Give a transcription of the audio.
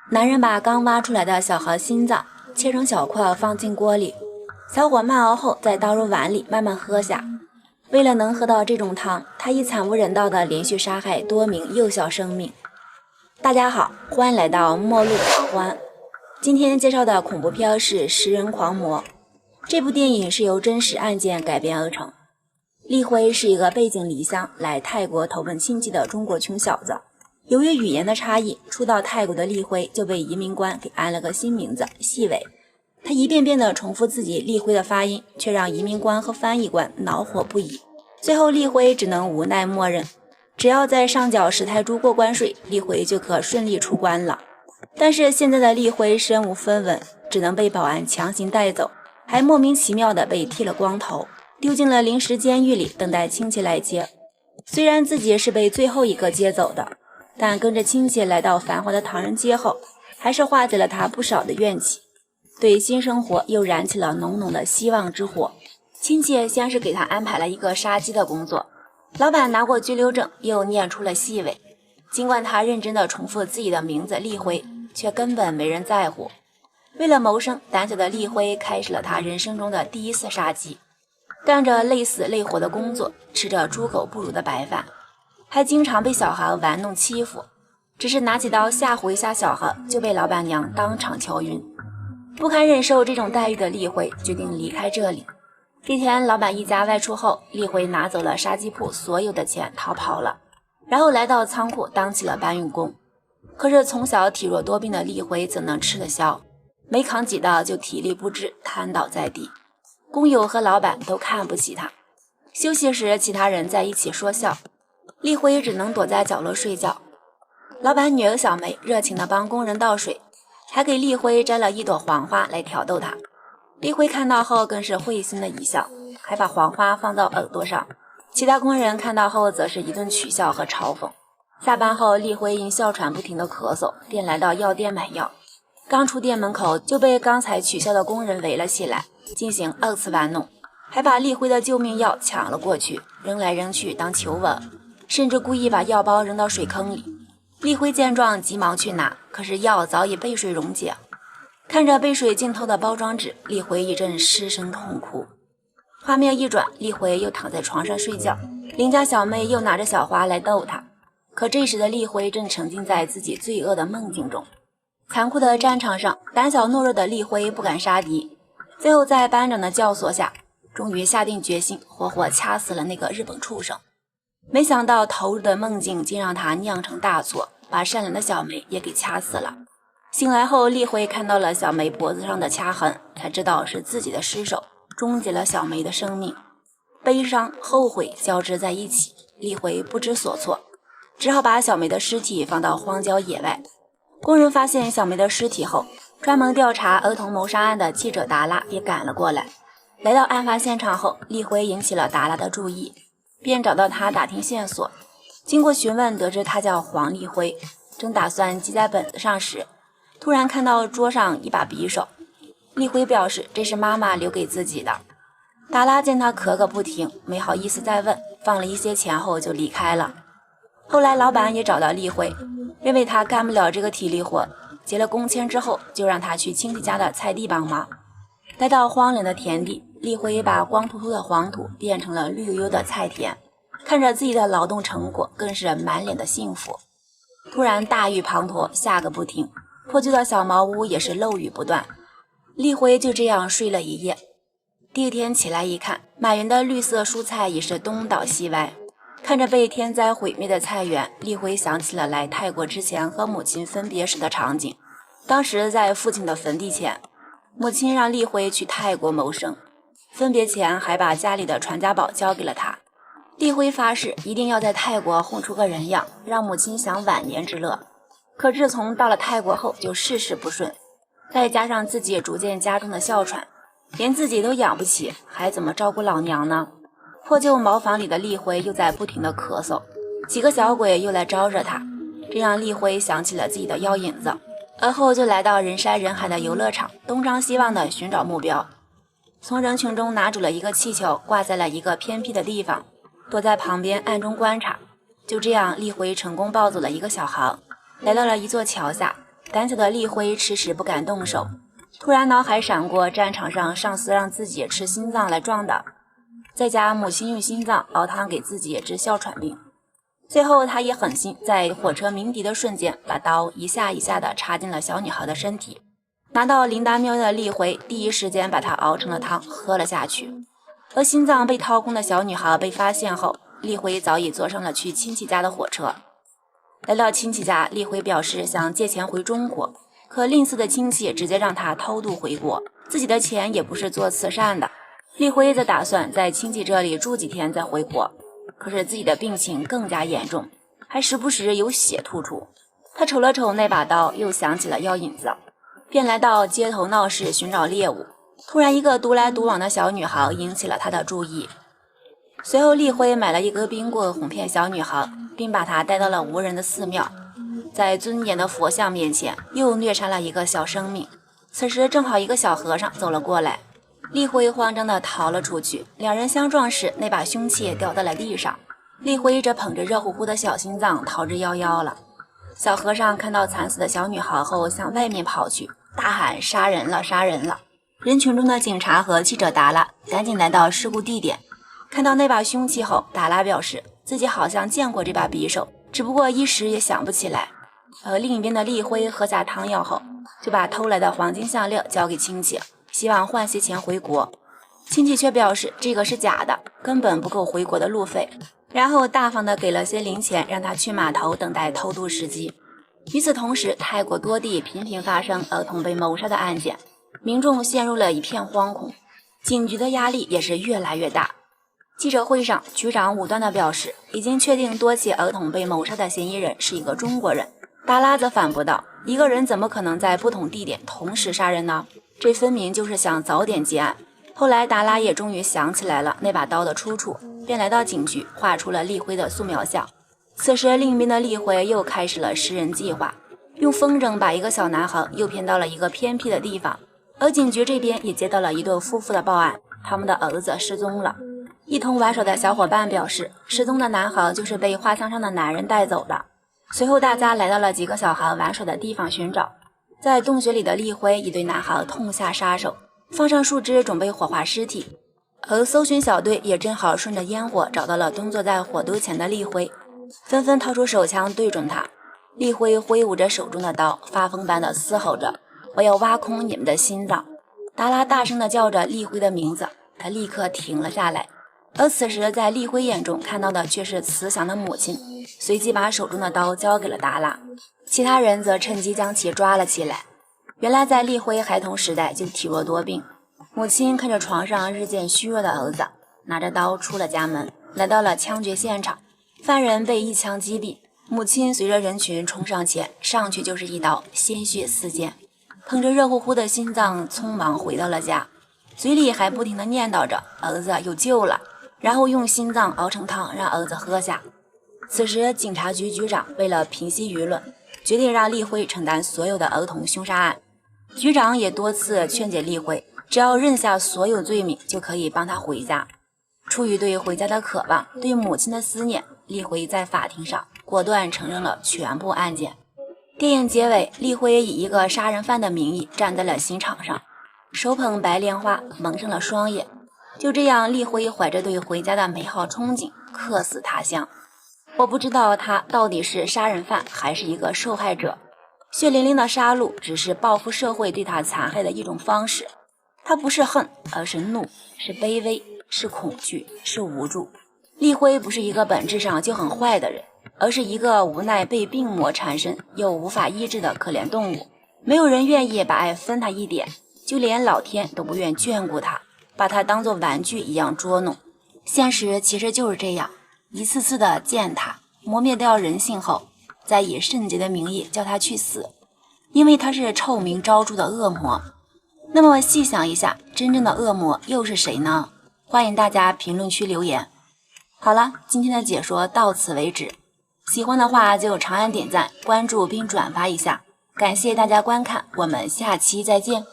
男人把刚挖出来的小孩心脏切成小块放进锅里，小火慢熬后再倒入碗里慢慢喝下。为了能喝到这种汤，他以惨无人道地连续杀害多名幼小生命。大家好，欢迎来到末路狂欢。今天介绍的恐怖片是《食人狂魔》。这部电影是由真实案件改编而成。立辉是一个背井离乡来泰国投奔亲戚的中国穷小子。由于语言的差异，初到泰国的立辉就被移民官给安了个新名字细伟。他一遍遍地重复自己立辉的发音，却让移民官和翻译官恼火不已。最后立辉只能无奈默认，只要在上缴10泰铢过关税，立辉就可顺利出关了。但是现在的立辉身无分文，只能被保安强行带走，还莫名其妙地被剃了光头，丢进了临时监狱里等待亲戚来接。虽然自己是被最后一个接走的，但跟着亲戚来到繁华的唐人街后，还是化解了他不少的怨气，对新生活又燃起了浓浓的希望之火。亲戚先是给他安排了一个杀鸡的工作，老板拿过拘留证，又念出了细伟。尽管他认真地重复自己的名字立辉，却根本没人在乎。为了谋生，胆小的立辉开始了他人生中的第一次杀鸡，干着累死累活的工作，吃着猪狗不如的白饭，还经常被小孩玩弄欺负，只是拿起刀吓唬一下小孩，就被老板娘当场敲晕。不堪忍受这种待遇的立辉决定离开这里。这天老板一家外出后，立辉拿走了杀鸡铺所有的钱逃跑了，然后来到仓库当起了搬运工。可是从小体弱多病的立辉怎能吃得消，没扛几刀就体力不支瘫倒在地。工友和老板都看不起他，休息时其他人在一起说笑，立辉只能躲在角落睡觉。老板女儿小梅热情地帮工人倒水，还给立辉摘了一朵黄花来挑逗他。立辉看到后更是会心的一笑，还把黄花放到耳朵上。其他工人看到后则是一顿取笑和嘲讽。下班后，立辉因哮喘不停的咳嗽，便来到药店买药。刚出店门口就被刚才取笑的工人围了起来，进行2次玩弄，还把立辉的救命药抢了过去，扔来扔去当球吻，甚至故意把药包扔到水坑里。立辉见状急忙去拿，可是药早已被水溶解。看着被水浸透的包装纸，立辉一阵失声痛哭。画面一转，立辉又躺在床上睡觉，邻家小妹又拿着小花来逗他。可这时的立辉正沉浸在自己罪恶的梦境中。残酷的战场上，胆小懦弱的立辉不敢杀敌，最后在班长的教唆下，终于下定决心活活掐死了那个日本畜生。没想到投入的梦境竟让他酿成大错，把善良的小梅也给掐死了。醒来后，立辉看到了小梅脖子上的掐痕，才知道是自己的失手终结了小梅的生命。悲伤后悔交织在一起，立辉不知所措，只好把小梅的尸体放到荒郊野外。工人发现小梅的尸体后，专门调查儿童谋杀案的记者达拉也赶了过来。来到案发现场后，立辉引起了达拉的注意，便找到他打听线索。经过询问，得知他叫黄立辉，正打算记在本子上时，突然看到桌上一把匕首。立辉表示这是妈妈留给自己的。达拉见他咳个不停，没好意思再问，放了一些钱后就离开了。后来老板也找到立辉，认为他干不了这个体力活，结了工签之后就让他去亲戚家的菜地帮忙。来到荒凉的田地，立辉把光秃秃的黄土变成了绿油油的菜田，看着自己的劳动成果，更是满脸的幸福。突然大雨滂沱，下个不停，破旧的小茅屋也是漏雨不断。立辉就这样睡了一夜。第二天起来一看，满园的绿色蔬菜已是东倒西歪。看着被天灾毁灭的菜园，立辉想起了来泰国之前和母亲分别时的场景。当时在父亲的坟地前，母亲让立辉去泰国谋生，分别前还把家里的传家宝交给了他。立辉发誓一定要在泰国混出个人样，让母亲享晚年之乐。可自从到了泰国后就事事不顺，再加上自己逐渐加重的哮喘，连自己都养不起，还怎么照顾老娘呢？破旧茅房里的立辉又在不停地咳嗽，几个小鬼又来招惹他，这让立辉想起了自己的药引子，而后就来到人山人海的游乐场，东张西望地寻找目标。从人群中拿住了一个气球，挂在了一个偏僻的地方，躲在旁边暗中观察。就这样，立辉成功抱走了一个小孩，来到了一座桥下，胆小的厉辉迟迟不敢动手，突然脑海闪过战场上上司让自己吃心脏来壮胆，在家母亲用心脏熬汤给自己治哮喘病。最后他也狠心在火车鸣笛的瞬间把刀一下一下地插进了小女孩的身体，拿到灵丹妙药的厉辉第一时间把它熬成了汤喝了下去。而心脏被掏空的小女孩被发现后，厉辉早已坐上了去亲戚家的火车。来到亲戚家，厉辉表示想借钱回中国，可吝啬的亲戚直接让他偷渡回国，自己的钱也不是做慈善的。厉辉则打算在亲戚这里住几天再回国，可是自己的病情更加严重，还时不时有血吐出。他瞅了瞅那把刀，又想起了药引子，便来到街头闹市寻找猎物。突然一个独来独往的小女孩引起了他的注意，随后厉辉买了一个冰棍哄骗小女孩，并把她带到了无人的寺庙，在尊严的佛像面前又虐杀了一个小生命。此时正好一个小和尚走了过来，厉辉慌张地逃了出去，两人相撞时那把凶器掉在了地上，厉辉则捧着热乎乎的小心脏逃之夭夭了。小和尚看到惨死的小女孩后向外面跑去，大喊杀人了杀人了。人群中的警察和记者达拉赶紧来到事故地点，看到那把凶器后，达拉表示自己好像见过这把匕首，只不过一时也想不起来。而另一边的厉辉喝下汤药后，就把偷来的黄金项链交给亲戚，希望换些钱回国。亲戚却表示这个是假的，根本不够回国的路费，然后大方的给了些零钱，让他去码头等待偷渡时机。与此同时，泰国多地频频发生儿童被谋杀的案件，民众陷入了一片惶恐，警局的压力也是越来越大。记者会上，局长武断地表示，已经确定多起儿童被谋杀的嫌疑人是一个中国人。达拉则反驳道，一个人怎么可能在不同地点同时杀人呢？这分明就是想早点结案。后来达拉也终于想起来了那把刀的出处，便来到警局画出了厉辉的素描像。此时另一边的厉辉又开始了食人计划，用风筝把一个小男孩诱骗到了一个偏僻的地方。而警局这边也接到了一对夫妇的报案，他们的儿子失踪了。一同玩耍的小伙伴表示，失踪的男孩就是被画像上的男人带走的。随后大家来到了几个小孩玩耍的地方寻找，在洞穴里的厉辉已对男孩痛下杀手，放上树枝准备火化尸体。而搜寻小队也正好顺着烟火找到了蹲坐在火堆前的厉辉，纷纷掏出手枪对准他。厉辉挥舞着手中的刀，发疯般的嘶吼着，我要挖空你们的心脏。达拉大声地叫着厉辉的名字，他立刻停了下来。而此时在厉辉眼中看到的却是慈祥的母亲，随即把手中的刀交给了达拉，其他人则趁机将其抓了起来。原来在厉辉孩童时代就体弱多病，母亲看着床上日渐虚弱的儿子，拿着刀出了家门，来到了枪决现场。犯人被一枪击毙，母亲随着人群冲上前，上去就是一刀，鲜血四溅，捧着热乎乎的心脏匆忙回到了家，嘴里还不停地念叨着儿子有救了，然后用心脏熬成汤让儿子喝下。此时警察局局长为了平息舆论，决定让厉辉承担所有的儿童凶杀案。局长也多次劝解厉辉，只要认下所有罪名就可以帮他回家。出于对回家的渴望，对母亲的思念，厉辉在法庭上果断承认了全部案件。电影结尾，厉辉以一个杀人犯的名义站在了刑场上，手捧白莲花，蒙上了双眼。就这样，厉辉怀着对回家的美好憧憬，客死他乡。我不知道他到底是杀人犯还是一个受害者，血淋淋的杀戮只是报复社会对他残害的一种方式。他不是恨，而是怒，是卑微，是恐惧，是无助。厉辉不是一个本质上就很坏的人，而是一个无奈被病魔缠身又无法医治的可怜动物。没有人愿意把爱分他一点，就连老天都不愿眷顾他，把他当作玩具一样捉弄。现实其实就是这样，一次次的践踏磨灭掉人性后，再以圣洁的名义叫他去死，因为他是臭名昭著的恶魔。那么细想一下，真正的恶魔又是谁呢？欢迎大家评论区留言。好了，今天的解说到此为止，喜欢的话就长按点赞、关注并转发一下，感谢大家观看，我们下期再见。